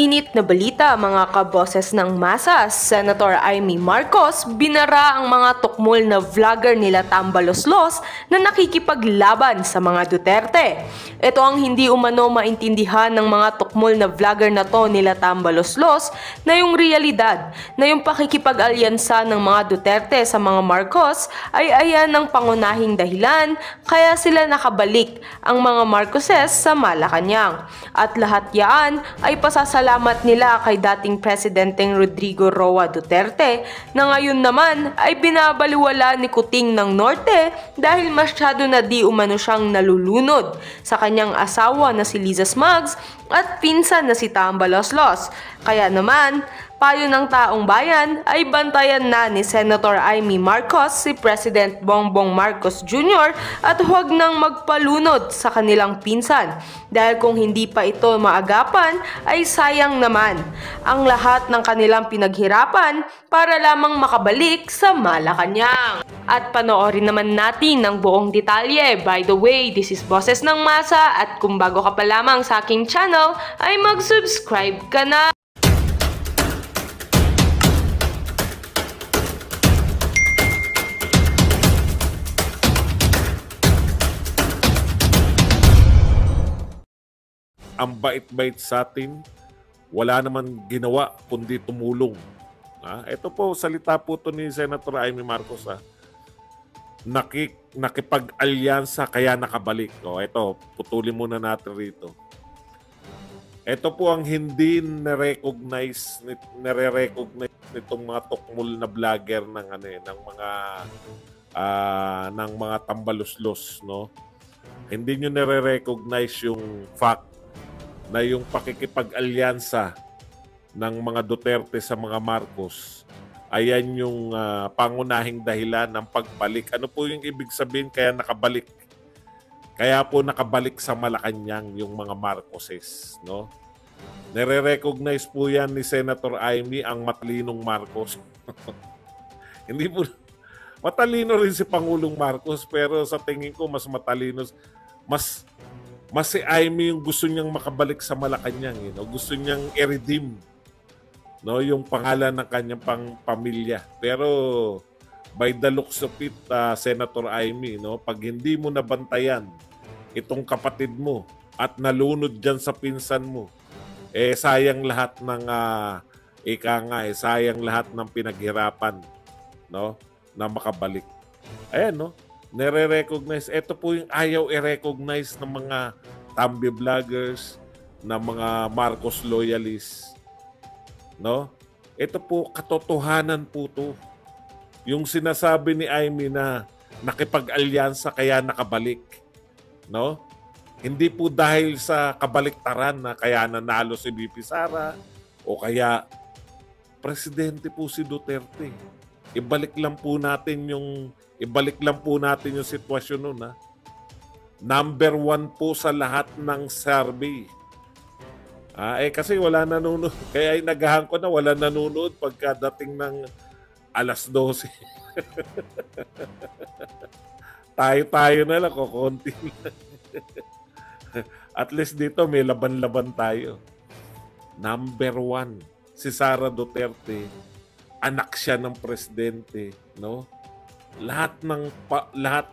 mainit na balita mga kaboses ng masa, Senator Amy Marcos binara ang mga tukmol na vlogger nila Tambaloslos na nakikipaglaban sa mga Duterte. Ito ang hindi umano maintindihan ng mga tukmol na vlogger na to nila Tambaloslos na yung realidad na yung pakikipag-alyansa ng mga Duterte sa mga Marcos ay ayan ang pangunahing dahilan kaya sila nakabalik ang mga Marcoses sa Malacanang. At lahat yan ay pasasalamat nila kay dating Presidenteng Rodrigo Roa Duterte na ngayon naman ay binabaliwala ni Kuting ng Norte dahil masyado na di umano siyang nalulunod sa kanyang asawa na si Liza Smugs at pinsan na si Tambaloslos. Kaya naman, payo ng taong bayan ay bantayan na ni Senator Amy Marcos si President Bongbong Marcos Jr. at huwag nang magpalunod sa kanilang pinsan dahil kung hindi pa ito maagapan ay sayang naman ang lahat ng kanilang pinaghirapan para lamang makabalik sa Malacanang. At panoorin naman natin ng buong detalye. By the way, this is Boses ng Masa at kung bago ka pa lamang sa aking channel ay mag-subscribe ka na. Ang bait-bait sa atin, wala naman ginawa kundi tumulong. Ito po, salita po ito ni Senator Amy Marcos. Nakipag-alyansa kaya nakabalik. Ito, putulin muna natin rito. Ito po ang hindi nare-recognize nitong mga tukmol na vlogger ng mga tambaluslos, no? Hindi nyo nare-recognize yung fact na yung pakikipag-alyansa ng mga Duterte sa mga Marcos, ayan yung pangunahing dahilan ng pagbalik. Ano po yung ibig sabihin kaya nakabalik? Kaya po nakabalik sa Malacanang yung mga Marcoses, no? Nare-recognize po yan ni Senator Amy ang matalinong Marcos. Hindi po, matalino rin si Pangulong Marcos pero sa tingin ko mas matalino, mas si Amy yung gusto niyang makabalik sa Malacanang, gusto niyang i-redeem, no, yung pangalan ng kanyang pamilya. Pero by the looks of it, Senator Amy, no, pag hindi mo nabantayan itong kapatid mo at nalunod diyan sa pinsan mo, sayang lahat ng sayang lahat ng pinaghirapan, no, na makabalik. Ayan, no. Nare-recognize. Ito po yung ayaw i-recognize ng mga Tambi vloggers, ng mga Marcos loyalists. No? Ito po, katotohanan po to. Yung sinasabi ni Amy na nakipag-alyansa kaya nakabalik. No? Hindi po dahil sa kabaliktaran na kaya nanalo si BP Sara o kaya presidente po si Duterte. Ibalik lang po natin yung sitwasyon nun. Number 1 po sa lahat ng survey. Kasi wala nanonood. Kaya inagahan ko na wala nanonood pagkadating ng alas 12. Tayo na lang, kukunti lang. At least dito may laban-laban tayo. Number 1, si Sara Duterte. Anak siya ng presidente, no? Lahat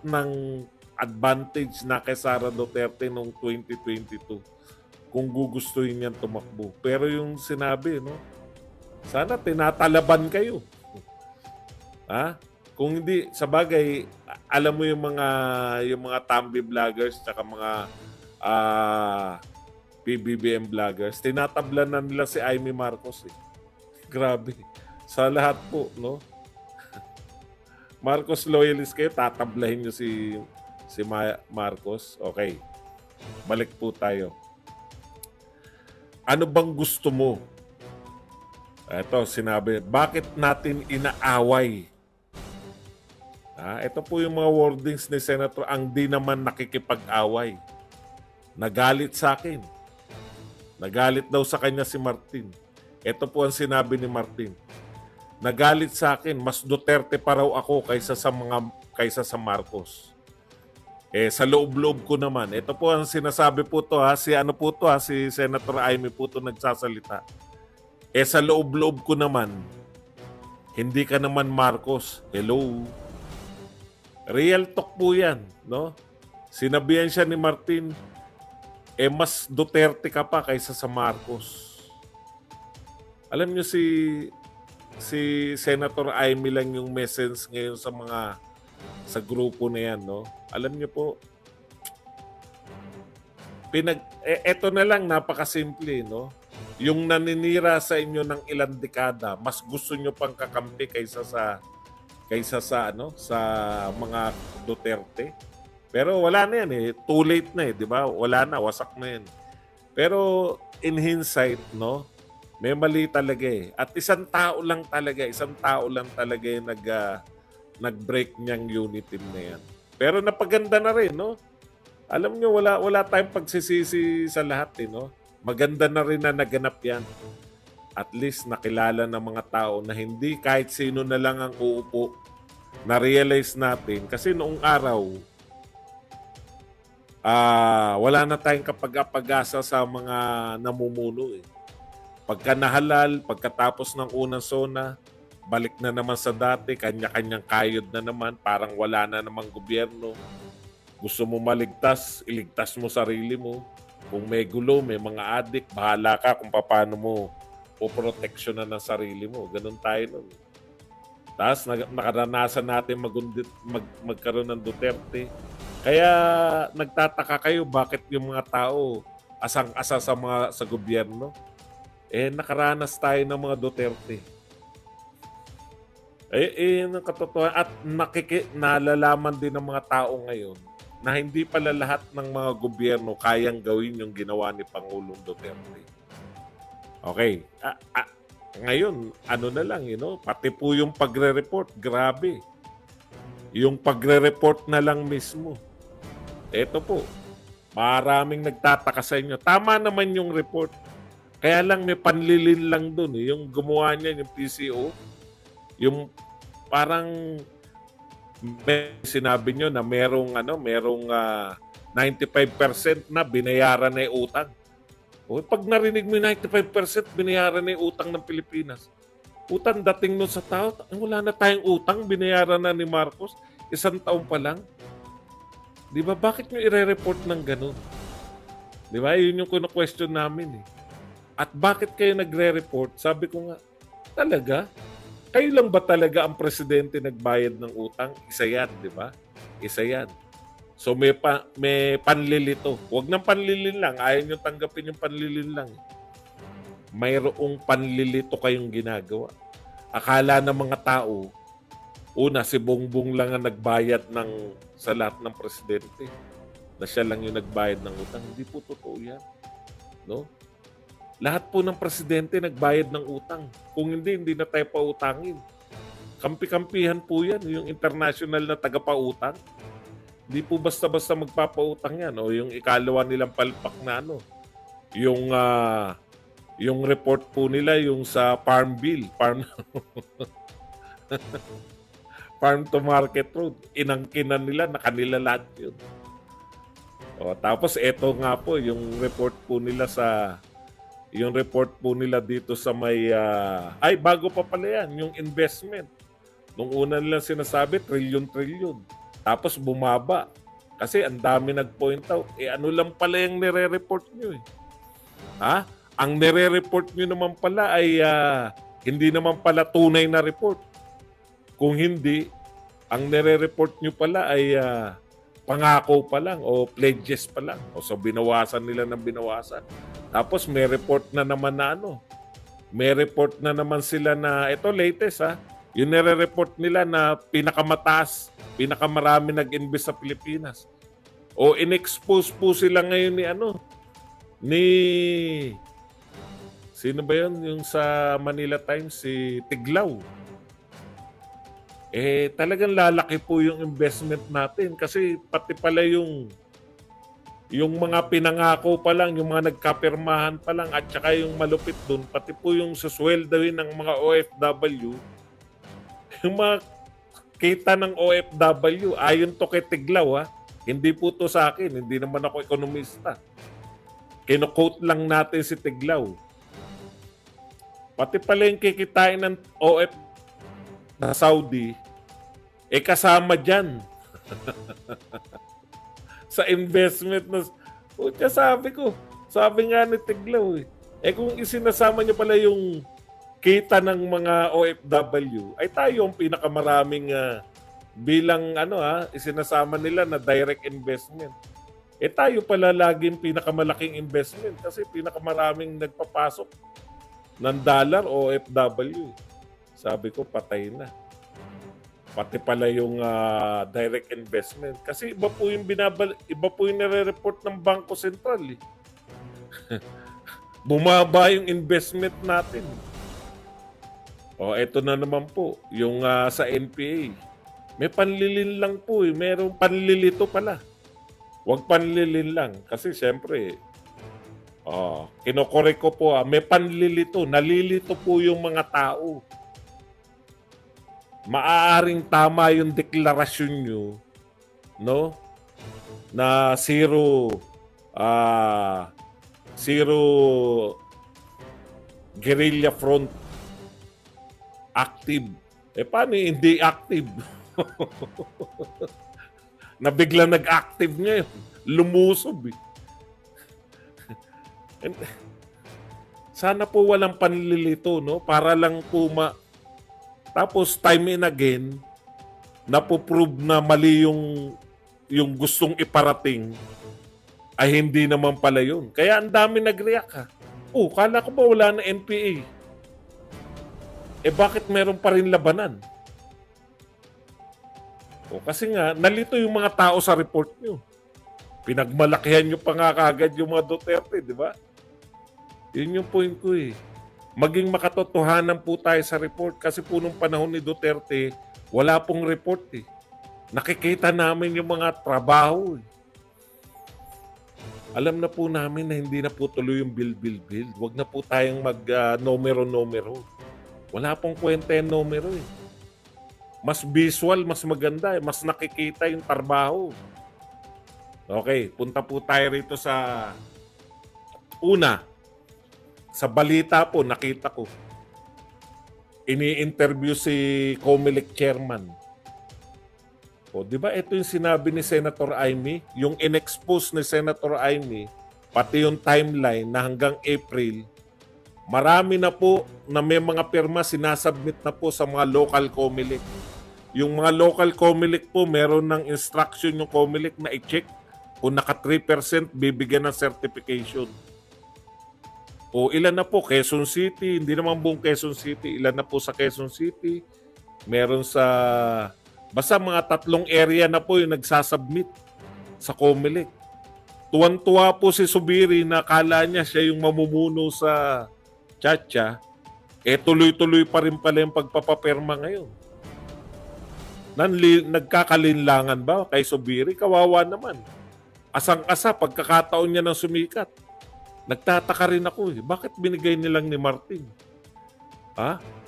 ng advantage na kay Sara Duterte noong 2022 kung gugustuhin niyan tumakbo. Pero yung sinabi, no? Sana tinatalaban kayo. Kung hindi, sa bagay, alam mo yung mga Tambi vloggers tsaka mga PBBM vloggers, tinatablan na nila si Amy Marcos. Grabe. Sa lahat po, no? Marcos loyalist kayo, tatablahin nyo si Marcos. Okay. Balik po tayo. Ano bang gusto mo? Ito, sinabi, bakit natin inaaway? Ito po yung mga wordings ni Senator, ang di naman nakikipag-away. Nagalit sa akin. Nagalit daw sa kanya si Martin. Ito po ang sinabi ni Martin. Nagalit sa akin, mas Duterte pa raw ako kaysa sa Marcos. Sa loob-loob ko naman, ito po ang sinasabi po to ha, si Senator Amy po to nagsasalita. Sa loob-loob ko naman, hindi ka naman Marcos. Hello. Real talk po yan, no? Sinabihan siya ni Martin, mas Duterte ka pa kaysa sa Marcos. Alam niyo si Senator Amy lang yung message ngayon sa grupo na yan, no? Alam niyo po, eto na lang, napakasimple, no? Yung naninira sa inyo ng ilang dekada, mas gusto nyo pang kakampi kaysa sa mga Duterte. Pero wala na yan eh. Too late na eh, di ba? Wala na, wasak na yan. Pero in hindsight, no? May mali talaga eh. At isang tao lang talaga yung nag-break niyang unit team na yan. Pero napaganda na rin, no? Alam nyo, wala tayong pagsisisi sa lahat, eh, no? Maganda na rin na naganap yan. At least nakilala ng mga tao na hindi kahit sino na lang ang uupo. Na-realize natin. Kasi noong araw, wala na tayong kapag-apag-asa sa mga namumuno, eh. Pagka nahalal, pagkatapos ng unang sona, balik na naman sa dati, kanya-kanyang kayod na naman, parang wala na namang gobyerno. Gusto mo maligtas, iligtas mo sarili mo. Kung may gulo, may mga adik, bahala ka kung paano mo poproteksyonan ng sarili mo. Ganun tayo nun. Tapos nakaranasan natin magkaroon ng Duterte. Kaya nagtataka kayo bakit yung mga tao asang-asa sa gobyerno. Nakaranas tayo ng mga Duterte. Ang katotohanan at nalalaman din ng mga tao ngayon na hindi pala lahat ng mga gobyerno kayang gawin yung ginawa ni Pangulong Duterte. Okay. Ngayon, ano na lang, pati po yung pagre-report, grabe. Yung pagre-report na lang mismo. Ito po, maraming nagtataka sa inyo. Tama naman yung report. Kaya lang may panlilin lang dun. Yung gumawa niya, yung PCO, yung parang sinabi nyo na merong 95% na binayaran na yung utang. Pag narinig mo yung 95% binayaran na yung utang ng Pilipinas. Utang dating nun sa tao, wala na tayong utang, binayaran na ni Marcos, 1 taon pa lang. Di ba? Bakit nyo ire-report ng ganun? Di ba? Yun yung question namin eh. At bakit kayo nagre-report? Sabi ko nga, talaga? Kayo lang ba talaga ang presidente nagbayad ng utang? Isa yan, di ba? Isa yan. So may panlilito. Huwag nang panlilin lang. Ayaw nyo tanggapin yung panlilin lang. Mayroong panlilito kayong ginagawa. Akala ng mga tao, una, si Bongbong lang ang nagbayad sa lahat ng presidente. Na siya lang yung nagbayad ng utang. Hindi po totoo yan. No? Lahat po ng presidente nagbayad ng utang. Kung hindi na tayo pautangin. Kampi-kampihan po yan, yung international na tagapautang. Hindi po basta-basta magpapautang yan. O yung ikalawa nilang palpak na yung report po nila, yung sa Farm Bill. Farm to Market Road. Inangkinan nila na kanila lahat yun. Tapos eto nga po, yung report po nila dito sa may bago pa pala yan, yung investment. Nung una nila sinasabi, trilyon. Tapos bumaba. Kasi ang dami nag-point out. Ano lang pala yung nire-report nyo eh. Ha? Ang nire-report nyo naman pala ay hindi naman pala tunay na report. Kung hindi, ang nire-report nyo pala ay pangako pa lang o pledges pa lang. O so binawasan nila ng binawasan. Tapos may report na naman na May report na naman sila na, ito latest yung nire-report nila na pinakamataas, pinakamarami nag-invest sa Pilipinas. O in-expose po sila ngayon ni sino ba yun? Yung sa Manila Times, si Tiglaw. Talagang lalaki po yung investment natin kasi pati pala yung mga pinangako pa lang, yung mga nagkapirmahan pa lang at saka yung malupit dun, pati po yung susweldohin ng mga OFW, yung mga kita ng OFW, ayon to kay Tiglaw Hindi po to sa akin. Hindi naman ako ekonomista. Kino-quote lang natin si Tiglaw. Pati pala yung kikitain ng OF na Saudi, kasama dyan sa investment na... Pucha, sabi nga ni Tiglaw kung isinasama niyo pala yung kita ng mga OFW, ay tayo ang pinakamaraming bilang isinasama nila na direct investment. Tayo pala laging pinakamalaking investment kasi pinakamaraming nagpapasok ng dollar OFW. Sabi ko, patay na. Pati pala yung direct investment. Kasi iba po yung nire-report ng Bangko Sentral. Bumaba yung investment natin. Eto na naman po, yung sa NPA. May panlilin lang po Merong panlilito pala. Huwag panlilin lang. Kasi siyempre, kinokorek ko po, may panlilito. Nalilito po yung mga tao. Maaaring tama yung deklarasyon nyo, no? Na zero guerrilla front active. Paano hindi active? Nabigla nag-active ngayon. Lumusob Sana po walang panlilito, no? Para lang po tapos time and again, napoprove na mali yung gustong iparating ay hindi naman pala yun. Kaya ang dami nag-react kala ko ba wala na NPA? Bakit meron pa rin labanan? Kasi nga, nalito yung mga tao sa report nyo. Pinagmalakihan nyo pa nga kagad yung mga Duterte, di ba? Yun yung point ko Maging makatotohanan po tayo sa report kasi po nung panahon ni Duterte, wala pong report Nakikita namin yung mga trabaho Alam na po namin na hindi na po tuloy yung build. Huwag na po tayong mag-numero. Wala pong kwenta yung numero Mas visual, mas maganda Mas nakikita yung trabaho. Okay, punta po tayo rito sa una. Sa balita po, nakita ko. Ini-interview si Comelec chairman. Di ba ito yung sinabi ni Senator Amy? Yung in-expose ni Senator Amy, pati yung timeline na hanggang April, marami na po na may mga pirma sinasubmit na po sa mga local Comelec. Yung mga local Comelec po, meron ng instruction yung Comelec na i-check kung naka 3% bibigyan ng certification. Ilan na po? Quezon City, hindi naman buong Quezon City. Ilan na po sa Quezon City? Meron sa... Basta mga 3 area na po yung nagsasubmit sa Comelec. Tuwan-tuwa po si Subiri na kala niya siya yung mamumuno sa Chacha. Tuloy-tuloy pa rin pala yung pagpapapirma ngayon. Nagkakalinlangan ba kay Subiri? Kawawa naman. Asang-asa pagkakataon niya ng sumikat. Nagtataka rin ako Bakit binigay nilang ni Martin?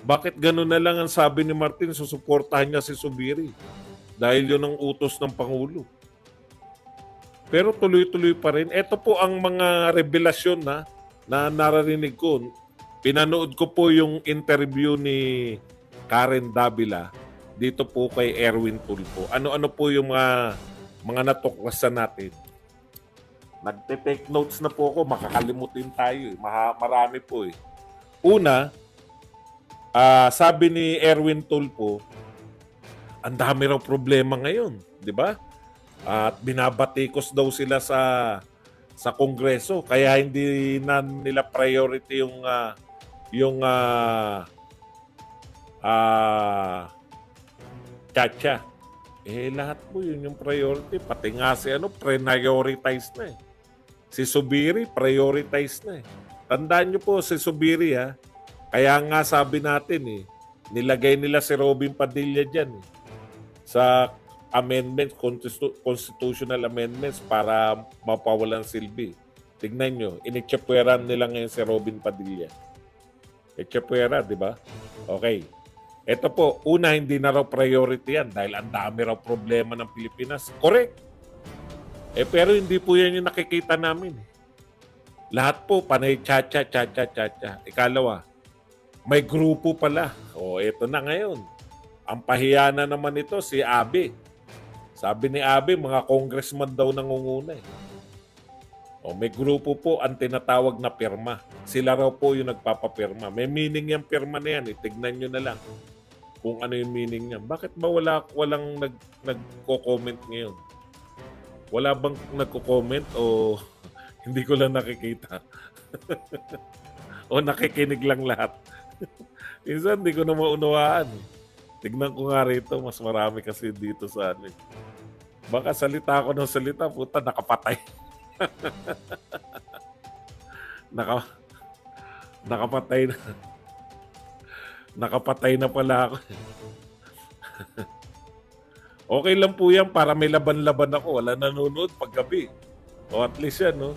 Bakit gano'n na lang ang sabi ni Martin, susuportahan niya si Subiri? Dahil yun ang utos ng Pangulo. Pero tuloy-tuloy pa rin. Ito po ang mga revelasyon na naririnig ko. Pinanood ko po yung interview ni Karen Davila dito po kay Erwin Tulfo. Ano-ano po yung mga natuklasan natin. Nagte-take notes na po ako. Makakalimutin tayo. Marami po Una, sabi ni Erwin Tulfo, ang dami raw problema ngayon, di ba? At binabatikos daw sila sa Kongreso, kaya hindi na nila priority yung Chacha. Lahat po yun yung priority, pati nga si prioritize na Si Subiri, prioritize na Tandaan nyo po si Subiri Kaya nga sabi natin nilagay nila si Robin Padilla dyan sa amendments, constitutional amendments para mapawalan silbi. Tignan nyo, initsapweran nila ngayon si Robin Padilla. Itsapwera, di ba? Okay. Ito po, una, hindi na raw priority yan dahil ang dami raw problema ng Pilipinas. Correct. Pero hindi po yan yung nakikita namin. Lahat po, panay cha-cha. Ikalawa, may grupo pala. Eto na ngayon. Ang pahiya na naman ito, si Abe. Sabi ni Abe, mga congressman daw nangunguna eh. May grupo po ang tinatawag na pirma. Sila raw po yung nagpapapirma. May meaning yung pirma na yan. Tignan nyo na lang kung ano yung meaning niya. Bakit ba walang nagko-comment ngayon? Wala bang nagko-comment o hindi ko lang nakikita? O nakikinig lang lahat? Minsan hindi ko na maunawaan. Tignan ko nga rito, mas marami kasi dito sa amin. Baka salita ako ng salita, puta, nakapatay. Nakapatay na. Nakapatay na pala ako. Okay lang po yan para may laban-laban ako. Wala nanonood paggabi. O at least yan, no?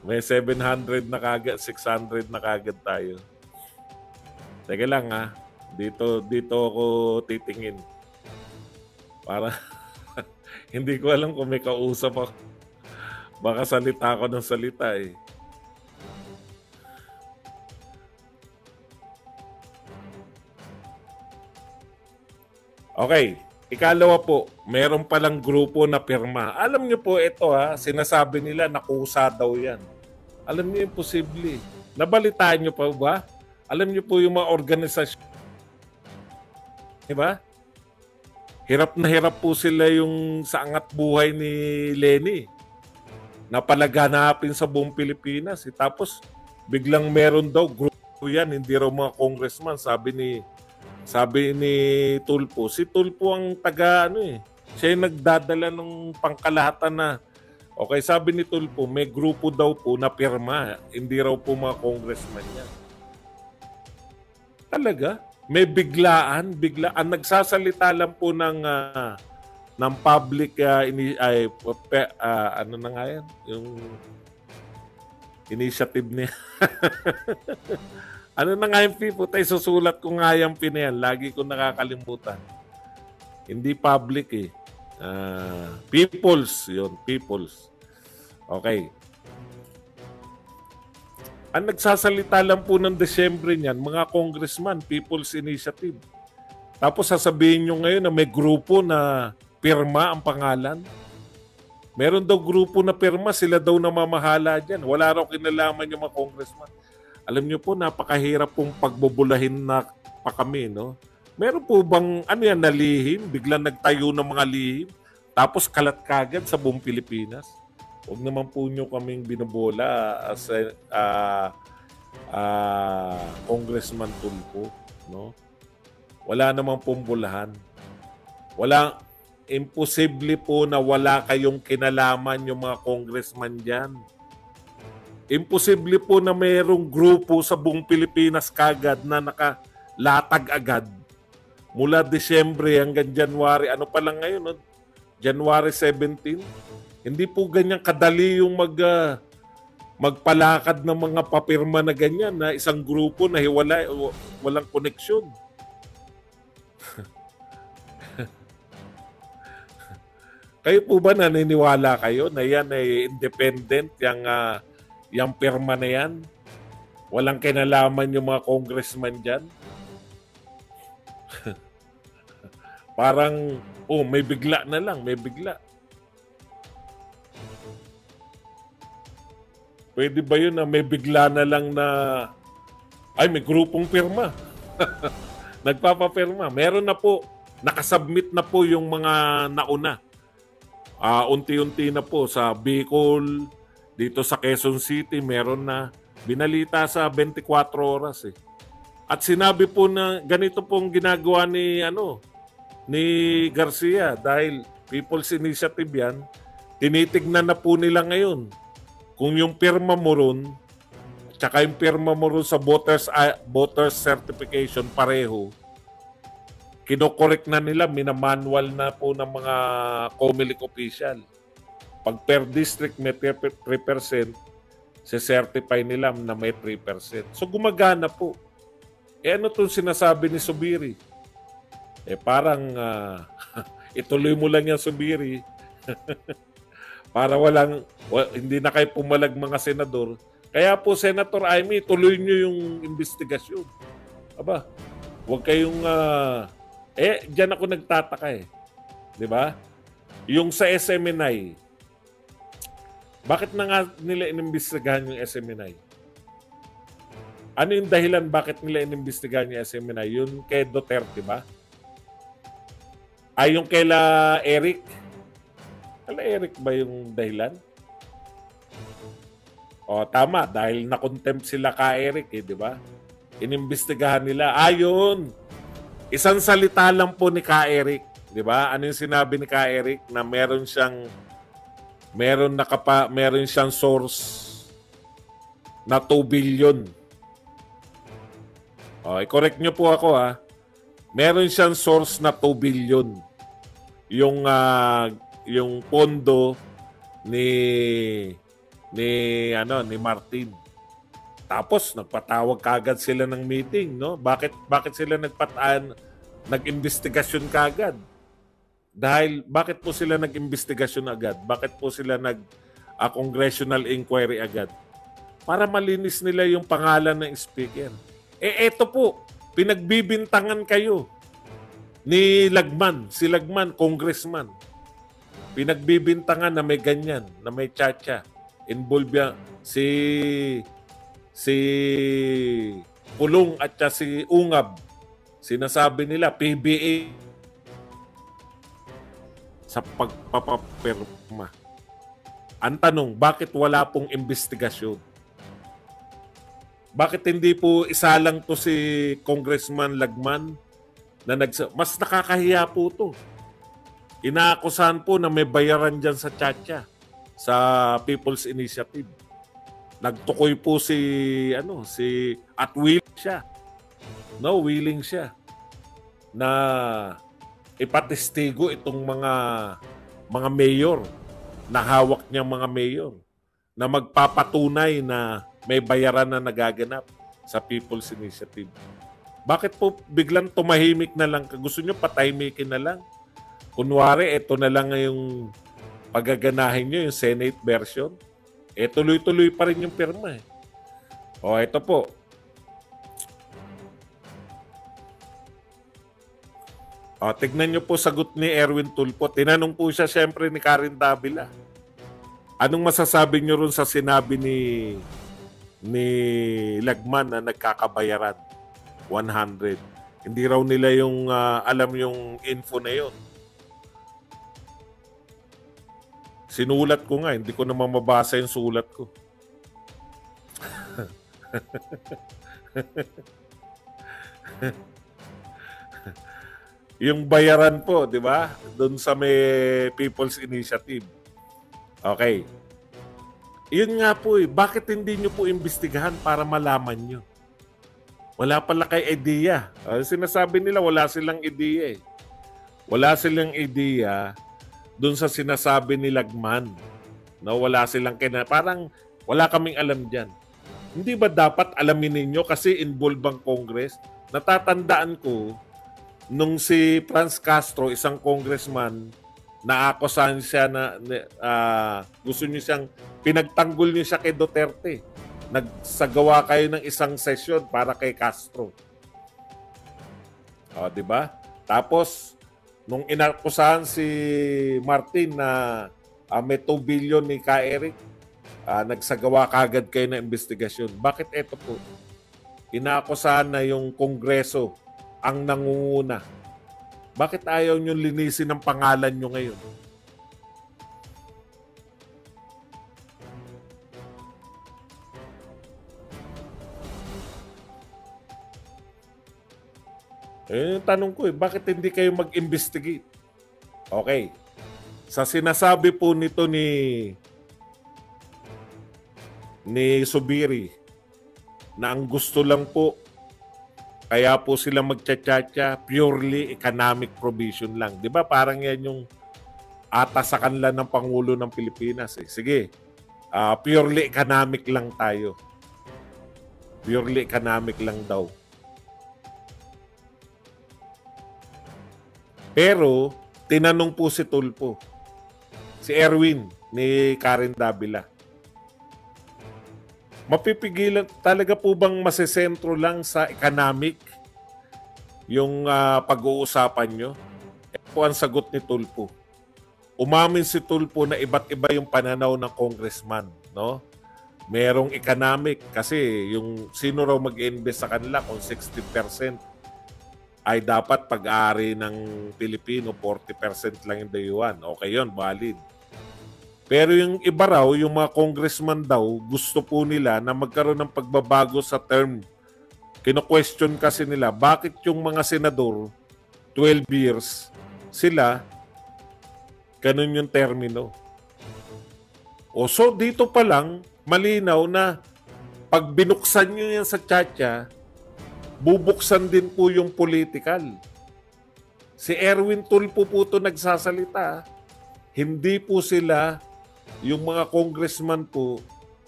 May 700 na kagad, 600 na kagad tayo. Teka lang, ha? Dito ako titingin. Para hindi ko alam kung may kausap ako. Baka salita ako ng salita eh. Okay. Ikalawa po, meron palang grupo na pirma. Alam niyo po ito sinasabi nila nakusa daw yan. Alam niyo imposible. Nabalitaan niyo pa ba? Alam niyo po yung mga organisasyon. Diba? Hirap na hirap po sila yung sa angat buhay ni Lenny. Napalaganapin sa buong Pilipinas. Tapos biglang meron daw grupo yan, hindi raw mga congressman, sabi ni Tulfo. Si Tulfo ang siya yung nagdadala ng pangkalahatan na okay, sabi ni Tulfo, may grupo daw po na pirma, hindi raw po mga congressman yan. Talaga? May biglaan. Ang nagsasalita lang po ng public ano na nga yan? Yung initiative niya. Ano na nga yung people? Susulat ko nga yung pinayan. Lagi ko nakakalimutan. Hindi public eh. Peoples. Yun, peoples. Okay. Ang nagsasalita lang po ng Desyembre niyan, mga congressman, People's Initiative. Tapos sasabihin nyo ngayon na may grupo na pirma ang pangalan. Meron daw grupo na pirma, sila daw namamahala dyan. Wala raw kinalaman yung mga congressman. Alam niyo po, napakahirap pong pagbubulahin na pa kami, no? Meron po bang, nalihim? Biglang nagtayo ng mga lihim? Tapos kalat kagad sa buong Pilipinas? Huwag naman po nyo kaming binobola as Congressman Tulfo, no? Wala namang pong bulahan. Imposible po na wala kayong kinalaman yung mga congressman dyan. Imposible po na mayroong grupo sa buong Pilipinas kagad na nakalatag agad. Mula Desyembre hanggang January. Ano pa lang ngayon? No? January 17. Hindi po ganyan kadali yung magpalakad ng mga papirma na ganyan na isang grupo na hiwalay, walang koneksyon. Kayo po ba naniniwala kayo na yan ay independent, yung pirma na yan? Walang kinalaman yung mga congressman dyan? Parang, may bigla na lang, may bigla. Pwede ba yun na may bigla na lang na, may grupong pirma. Nagpapapirma. Meron na po, nakasubmit na po yung mga nauna. Unti-unti na po sa Bicol, dito sa Quezon City, meron na binalita sa 24 oras eh. At sinabi po na ganito pong ginagawa ni Garcia dahil People's Initiative yan, tinitignan na po nila ngayon kung yung pirma mo ron tsaka yung pirma mo ron sa voters certification pareho, kinokorek na nila, minamanual na po ng mga COMELEC official. Pag per district may 3%, certify nila na may 3%. So gumagana po. Ano itong sinasabi ni Subiri? Parang ituloy mo lang yan, Subiri. Para hindi na kayo pumalag mga senador. Kaya po, Senator Amy, tuloy nyo yung investigasyon. Aba, huwag kayong... diyan ako nagtataka eh. Di ba? Yung sa SMNI, bakit na nga nila inimbestigahan yung SMNI? Ano yung dahilan bakit nila inimbestigahan yung SMNI? Yun kay Duterte ba? Ay, yung kaila Eric? Kaila Eric ba yung dahilan? O, tama. Dahil na-contempt sila ka Eric eh, di ba? Inimbestigahan nila. Ayun! Isang salita lang po ni ka Eric. Di ba? Ano yung sinabi ni ka Eric? Na meron siyang source na 2 billion. O, i-correct nyo po ako ha. Meron siyang source na 2 billion. Yung pondo ni Martin. Tapos nagpatawag kagad sila ng meeting, no? Bakit sila nag-investigasyon kagad? Bakit po sila nag-investigasyon agad? Bakit po sila congressional inquiry agad? Para malinis nila yung pangalan ng speaker. Eto po, pinagbibintangan kayo ni Lagman, si Lagman, congressman. Pinagbibintangan na may ganyan, na may chacha. Involved yan si Pulong at si Ungab. Sinasabi nila PBA sa pagpapapirma. Ang tanong, bakit wala pong investigasyon? Bakit hindi po isa lang to si Congressman Lagman na mas nakakahiya po to. Inaakusahan po na may bayaran dyan sa Chacha, sa People's Initiative. Nagtukoy po at willing siya. No, willing siya na ipatestigo itong mga mayor na hawak niyang mga mayor na magpapatunay na may bayaran na nagaganap sa People's Initiative. Bakit po biglang tumahimik na lang? Gusto niyo patahimikin na lang? Kunwari, ito na lang yung pagaganahin nyo, yung Senate version. Tuloy-tuloy pa rin yung pirma eh. O, ito po. O, tignan nyo po sagot ni Erwin Tulfo. Tinanong po siya siyempre ni Karen Davila. Anong masasabi nyo ron sa sinabi ni Lagman na nagkakabayaran? 100. Hindi raw nila yung alam yung info na yun. Sinulat ko nga, hindi ko naman mabasa yung sulat ko. Yung bayaran po, di ba? Doon sa may People's Initiative. Okay. Yun nga po bakit hindi nyo po imbestigahan para malaman nyo? Wala pala kay ideya. Sinasabi nila wala silang ideya eh. Wala silang ideya doon sa sinasabi ni Lagman. No, wala silang parang wala kaming alam diyan. Hindi ba dapat alamin ninyo kasi involved ang Congress? Natatandaan ko nung si Franz Castro, isang congressman, naakusahan siya na gusto niyo siyang pinagtanggol niyo siya kay Duterte. Nagsagawa kayo ng isang session para kay Castro. O, di ba? Tapos, nung inakusahan si Martin na may 2 billion ni Ka Eric, nagsagawa kagad kayo ng investigasyon. Bakit ito po? Inaakusahan na yung Kongreso ang nangunguna. Bakit ayaw nyo linisin ang pangalan nyo ngayon? Yung tanong ko bakit hindi kayo mag-investigate? Okay. Sa sinasabi po nito ni Subiri na ang gusto lang po kaya po sila magtsatsatsya purely economic provision lang. 'Di ba? Parang yan yung ata sa kanila ng Pangulo ng Pilipinas eh. Sige. Purely economic lang tayo. Purely economic lang daw. Pero tinanong po si Tulfo, si Erwin, ni Karen Davila. Mapipigilan talaga po bang masesentro lang sa economic yung pag-uusapan nyo? Ito po ang sagot ni Tulfo. Umamin si Tulfo na iba't iba yung pananaw ng congressman, no? Merong economic kasi yung sino raw mag-invest sa kanila kung 60% ay dapat pag-aari ng Pilipino, 40% lang yung dayuhan. Okay yun, valid. Pero yung iba raw, yung mga congressman daw, gusto po nila na magkaroon ng pagbabago sa term. Kino-question kasi nila, bakit yung mga senador, 12 years, sila, ganun yung termino. O so, dito pa lang, malinaw na pag binuksan nyo yan sa tiyatya, bubuksan din po yung political. Si Erwin Tulfo po ito nagsasalita. Hindi po sila, yung mga congressman po,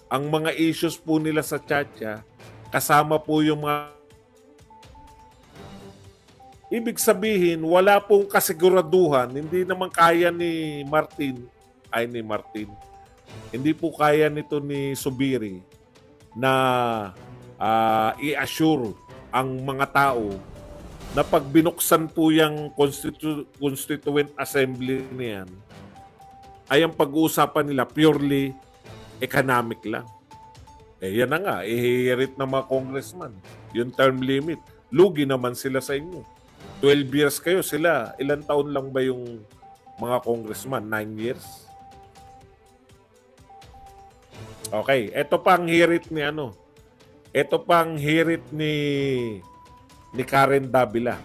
ang mga issues po nila sa tiyatya, kasama po yung mga... Ibig sabihin, wala pong kasiguraduhan, hindi naman kaya ni Martin, hindi po kaya nito ni Zubiri na i-assure ang mga tao na pag binuksan po yung Constituent Assembly niyan, ay ang pag-uusapan nila purely economic lang. Eh yan na nga, ihirit ng mga congressman. Yung term limit, lugi naman sila sa inyo. 12 years kayo, sila, ilang taon lang ba yung mga congressman? 9 years? Okay, ito pang hirit ni Ito pang hirit ni Karen Davila.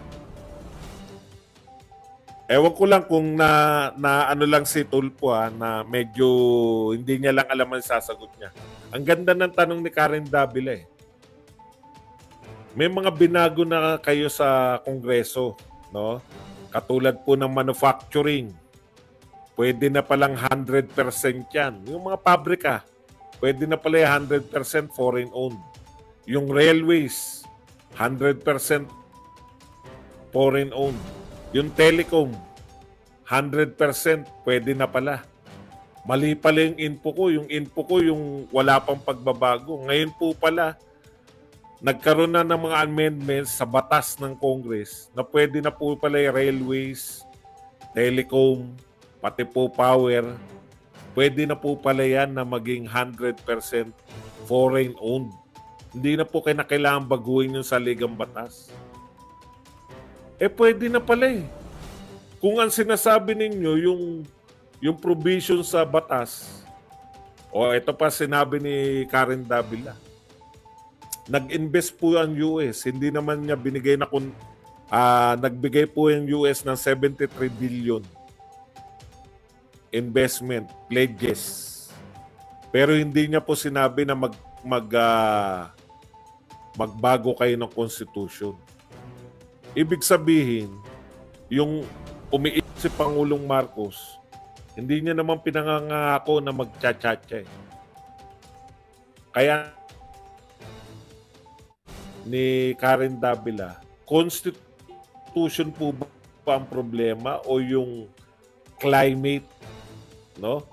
Ewan ko lang kung na ano lang si Tulfo na medyo hindi niya lang alam ang sasagot niya. Ang ganda ng tanong ni Karen Davila eh. May mga binago na kayo sa Kongreso, no? Katulad po ng manufacturing. Pwede na palang 100% yan. Yung mga pabrika, pwede na pala 100% foreign owned. Yung railways, 100% foreign owned. Yung telecom, 100% pwede na pala. Mali pala yung info ko. Yung info ko, yung wala pang pagbabago. Ngayon po pala, nagkaroon na ng mga amendments sa batas ng Congress na pwede na po pala yung railways, telecom, pati po power. Pwede na po pala yan na maging 100% foreign owned. Hindi na po kailangan baguhin yung saligang batas. Eh pwede na pala eh. Kung ang sinasabi ninyo yung provision sa batas, ito pa sinabi ni Karen Davila, nag-invest po ang US, hindi naman niya binigay na nagbigay po yung US ng 73 billion investment pledges. Pero hindi niya po sinabi na magbago kayo ng constitution. Ibig sabihin, yung umiisip si Pangulong Marcos, hindi niya naman pinangangako na magtsatsatsya eh. Kaya ni Karen Davila, constitution po ba ang problema o yung climate, no?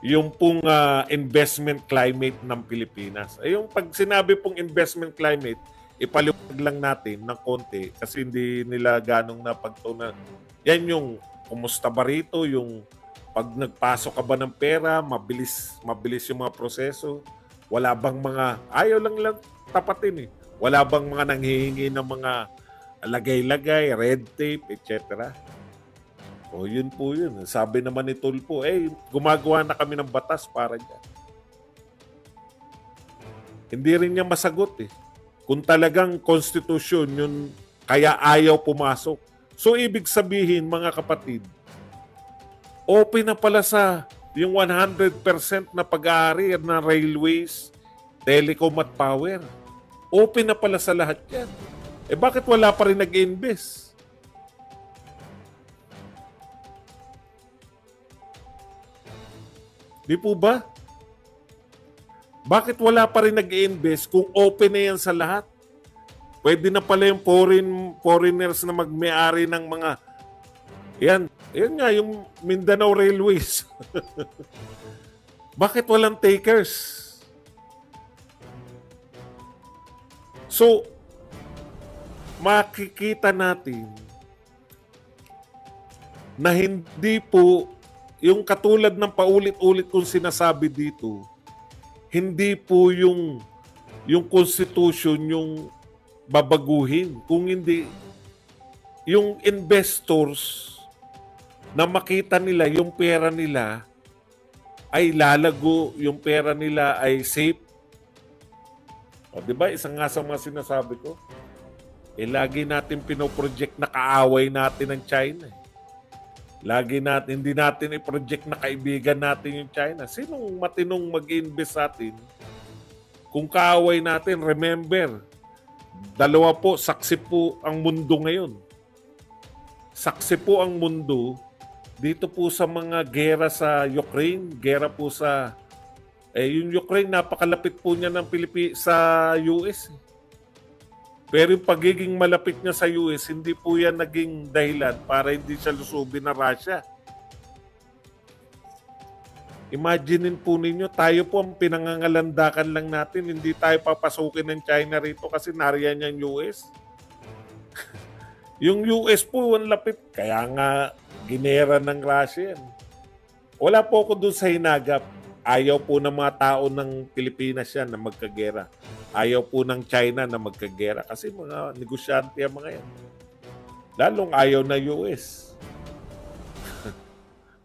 Yung pong investment climate ng Pilipinas. Ay yung pag sinabi pong investment climate, ipaliwanag lang natin ng konti kasi hindi nila ganong napagtunan. Yan yung kumusta ba rito, yung pag nagpasok ka ba ng pera, mabilis yung mga proseso. Wala bang mga, ayaw lang tapatin eh. Wala bang mga nanghihingi ng mga lagay-lagay, red tape, etc. O yun po yun. Sabi naman ni Tulfo, gumagawa na kami ng batas para dyan. Hindi rin niya masagot eh. Kung talagang konstitusyon yun, kaya ayaw pumasok. So ibig sabihin mga kapatid, open na pala sa yung 100% na pag-aari ng railways, telecom at power. Open na pala sa lahat yan. Bakit wala pa rin nag-invest? Di po ba? Bakit wala pa rin nag-invest kung open na yan sa lahat? Pwede na pala yung foreigners na magme-ari ng mga... Yan nga, yung Mindanao Railways. Bakit walang takers? So, makikita natin na hindi po yung katulad ng paulit-ulit kong sinasabi dito, hindi po yung constitution yung babaguhin. Kung hindi, yung investors na makita nila yung pera nila ay lalago, yung pera nila ay safe. O, di ba? Isang nga sa mga sinasabi ko, lagi natin pinoproject na kaaway natin ng China. Hindi natin i-project na kaibigan natin yung China. Sinong matinong mag-invest sa atin? Kung kaaway natin, remember, dalawa po, saksi po ang mundo ngayon. Saksi po ang mundo dito po sa mga gera sa Ukraine, gera po sa yung Ukraine, napakalapit po niya ng sa US. Pero yung pagiging malapit niya sa US, hindi po yan naging dahilan para hindi siya lusubin na Russia. Imaginin po ninyo, tayo po ang pinangangalandakan lang natin. Hindi tayo papasukin ng China rito kasi nariyan yung US. Yung US po, ang lapit. Kaya nga, ginera ng Russia. Wala po ako doon sa hinagap. Ayaw po ng mga tao ng Pilipinas yan na magkagera. Ayaw po ng China na magkagera kasi mga negosyante ang mga yan. Lalong ayaw na US.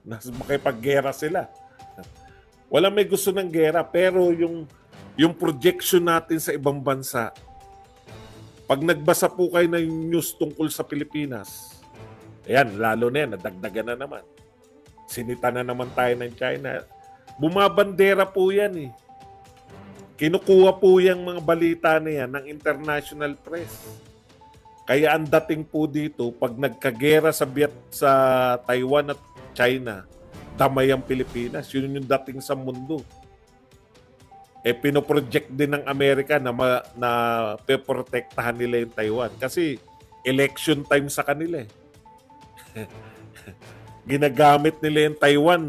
Nas makipaggera sila. Wala may gusto ng gera pero yung projection natin sa ibang bansa, pag nagbasa po kayo ng news tungkol sa Pilipinas, ayan, lalo na yan, nadagdagan na naman. Sinita na naman tayo ng China. Bumabandera po yan eh. Kinukuha po yung mga balita na yan ng international press. Kaya ang dating po dito, pag nagkagera sa Taiwan at China, damay ang Pilipinas. Yun yung dating sa mundo. Pinoproject din ng Amerika na peprotektahan nila yung Taiwan. Kasi election time sa kanila eh. Ginagamit nila yung Taiwan.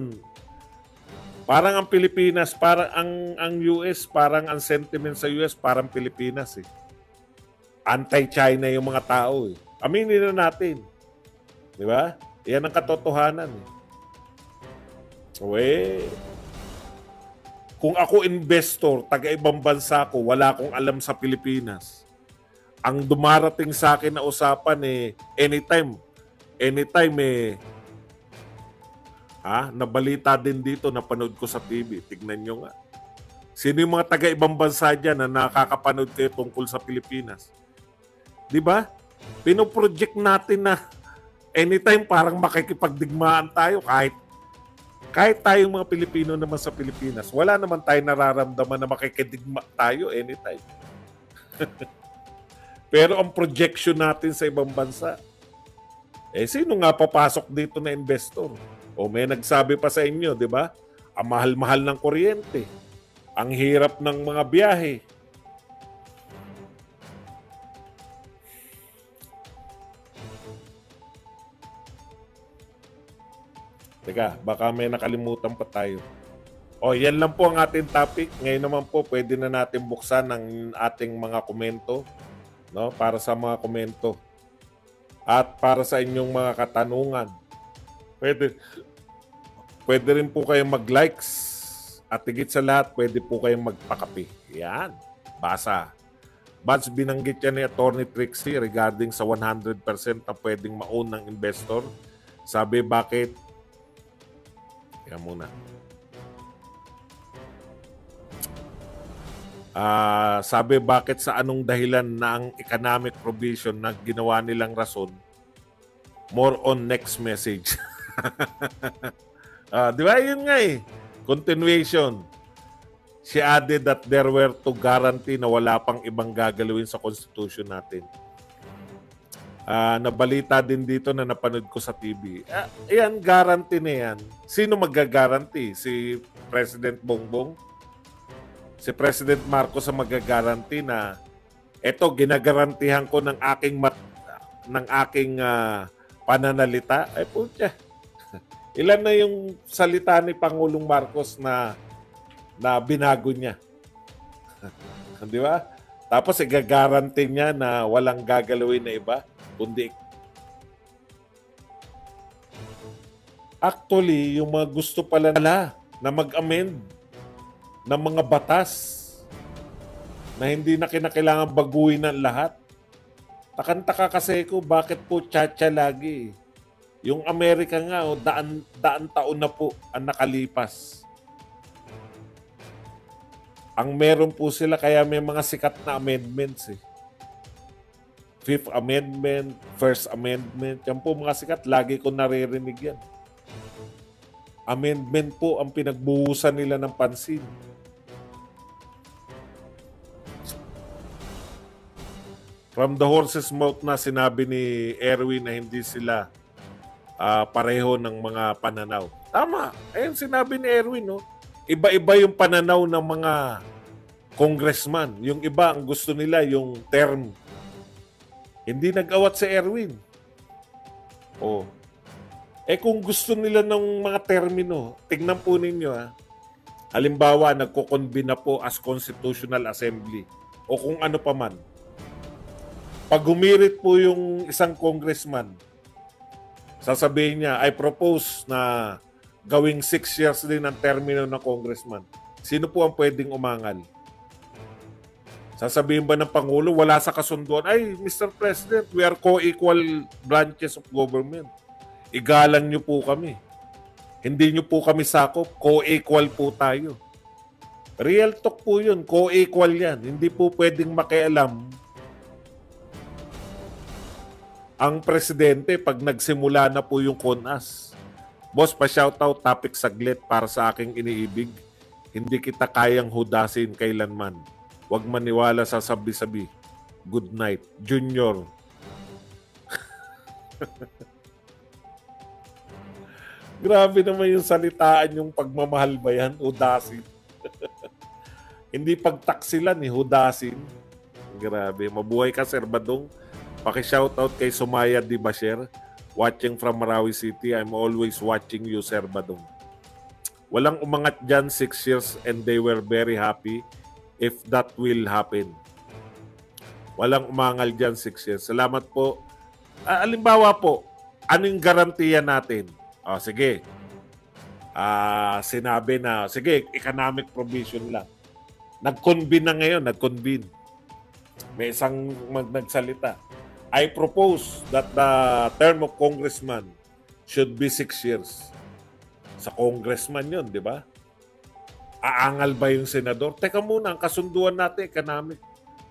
Parang ang Pilipinas, parang ang US, parang ang sentiment sa US, parang Pilipinas eh. Anti-China yung mga tao eh. Aminin na natin. Di ba? Yan ang katotohanan eh. So kung ako investor, taga-ibang bansa ko, wala akong alam sa Pilipinas. Ang dumarating sa akin na usapan eh, anytime nabalita din dito, napanood ko sa TV. Tignan nyo nga. Sino yung mga taga-ibang bansa dyan na nakakapanood kayo tungkol sa Pilipinas? Di ba? Pinoproject natin na anytime parang makikipagdigmaan tayo kahit tayong mga Pilipino naman sa Pilipinas. Wala naman tayo nararamdaman na makikidigma tayo anytime. Pero ang projection natin sa ibang bansa, sino nga papasok dito na investor? O may nagsabi pa sa inyo, di ba? Ang mahal-mahal ng kuryente. Ang hirap ng mga biyahe. Teka, baka may nakalimutan pa tayo. Yan lang po ang ating topic. Ngayon naman po, pwede na natin buksan ang ating mga komento, no? Para sa mga komento. At para sa inyong mga katanungan. Pwede rin po kayong mag-likes at higit sa lahat, pwede po kayong magpakape. Yan, basa. Bats, binanggit yan ni Attorney Trixie regarding sa 100% na pwedeng ma-own ng investor. Sabi, bakit? Yan muna. Sabi, bakit sa anong dahilan na ang economic provision na ginawa nilang rason? More on next message. Di ba? Yun nga eh. Continuation. She added that there were to guarantee na wala pang ibang gagalawin sa Constitution natin. Nabalita din dito na napanood ko sa TV. Yan, guarantee na yan. Sino magagaranti? Si President Bongbong? Si President Marcos ang magagaranti na eto, ginagarantihan ko ng aking pananalita. Putya. Ilan na yung salita ni Pangulong Marcos na na binago niya. Di ba? Tapos igagaranti niya na walang gagalawin na iba, kundi actually, yung mga gusto pala nila na mag-amend ng mga batas na hindi na kinakailangan baguhin ng lahat. Takantaka kasi ko, bakit po tsa-tsa lagi? Yung Amerika nga, daan taon na po ang nakalipas. Ang meron po sila, kaya may mga sikat na amendments eh. Fifth Amendment, First Amendment, yan po mga sikat, lagi ko naririnig yan. Amendment po ang pinagbuhusan nila ng pansin. From the horse's mouth na sinabi ni Erwin na hindi sila pareho ng mga pananaw. Tama. Ayun sinabi ni Erwin, no? Iba-iba yung pananaw ng mga congressman. Yung iba, ang gusto nila yung term. Hindi nag-awat si Erwin. Oh. Kung gusto nila ng mga termino, tignan po ninyo ha. Halimbawa, nagko-convene na po as Constitutional Assembly o kung ano pa man. Pag humirit po yung isang congressman, sasabihin niya, I propose na gawing 6 years din ang termino ng congressman. Sino po ang pwedeng umangal? Sasabihin ba ng Pangulo, wala sa kasunduan, ay, Mr. President, we are co-equal branches of government. Igalang niyo po kami. Hindi niyo po kami sakop, co-equal po tayo. Real talk po yun, co-equal yan. Hindi po pwedeng makialam ang presidente pag nagsimula na po yung CONAS. Boss, pa-shoutout topic saglit para sa aking iniibig. Hindi kita kayang hudasin kailanman. Huwag maniwala sa sabi-sabi. Good night. Junior. Grabe naman yung salitaan yung pagmamahal ba yan? Hudasin. Hindi pagtaksilan eh, hudasin. Grabe. Mabuhay ka, Sir Badong. Paki-shoutout kay Sumaya Di Basher. Watching from Marawi City. I'm always watching you, Sir Badong. Walang umangat dyan 6 years and they were very happy if that will happen. Walang umangal dyan 6 years. Salamat po. Alimbawa po, anong garantiya natin? Sige. Sinabi na, sige, economic provision lang. Nag-convene na ngayon, nag-convene. May isang nagsalita. I propose that the term of congressman should be 6 years. Sa congressman yun, di ba? Aangal ba yung senador? Teka muna, ang kasunduan natin, economic.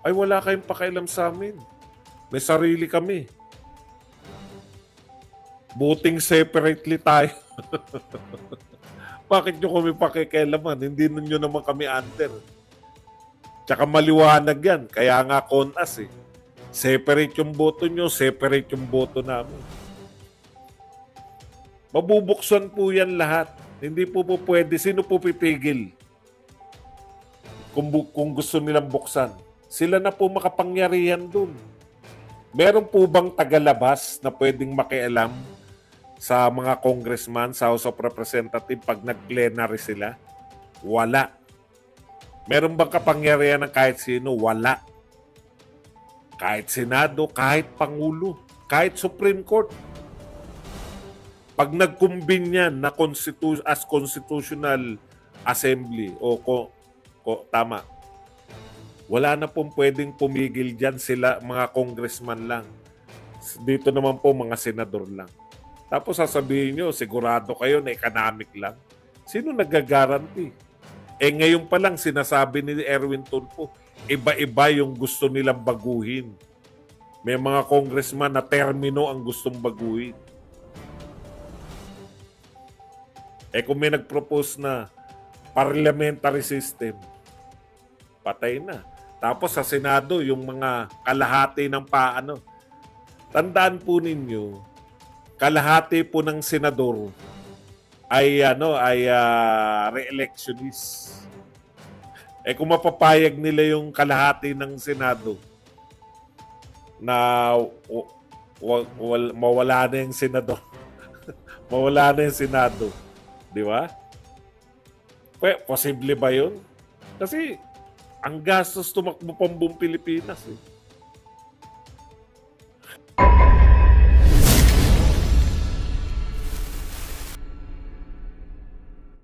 Ay, wala kayong pakialam sa amin. May sarili kami. Buting separately tayo. Bakit nyo kami pakikialaman? Hindi nyo naman kami under. Tsaka maliwanag yan. Kaya nga CONAS eh. Separate yung boto nyo, separate yung boto namin. Mabubuksan po yan lahat. Hindi po pwede. Sino po pipigil? Kung gusto nilang buksan. Sila na po makapangyarihan dun. Meron po bang tagalabas na pwedeng makialam sa mga congressman, sa House of Representatives pag nag-plenary sila? Wala. Meron bang kapangyarihan ng kahit sino? Wala. Kahit Senado, kahit Pangulo, kahit Supreme Court. Pag nag-combine yan na as Constitutional Assembly, tama, wala na pong pwedeng pumigil dyan sila, mga congressman lang. Dito naman po mga senador lang. Tapos sasabihin nyo, sigurado kayo na economic lang. Sino nagagaranti? Ngayon pa lang sinasabi ni Erwin Tulfo, iba-iba yung gusto nilang baguhin. May mga congressman na termino ang gustong baguhin. Kung may nag-propose na parliamentary system, patay na. Tapos sa Senado, yung mga kalahati ng paano. Tandaan po ninyo, kalahati po ng senador ay re-electionist. Kung mapapayag nila yung kalahati ng Senado na mawala na yung senador. Mawala na yung Senado. Di ba? Posible ba yun? Kasi ang gastos tumakbo pang buong Pilipinas eh.